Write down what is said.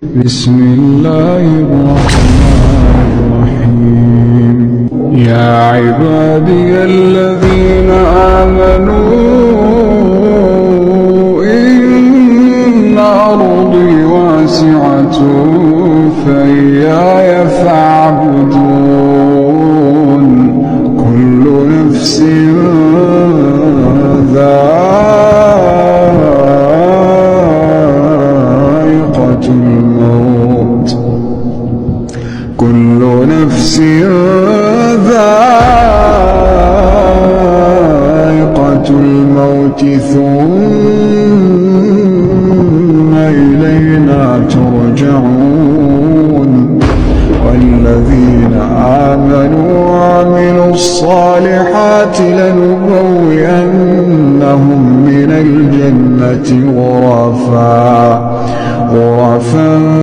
بسم الله الرحمن الرحيم. يا عبادي الذين آمنوا إن أرضي واسعة فإياي فاعبدون. كل نفس ذائقة الموت كل نفس ذائقة الموت ثم إلينا ترجعون. والذين آمنوا وعملوا الصالحات لنبوئنهم من الجنة غرفا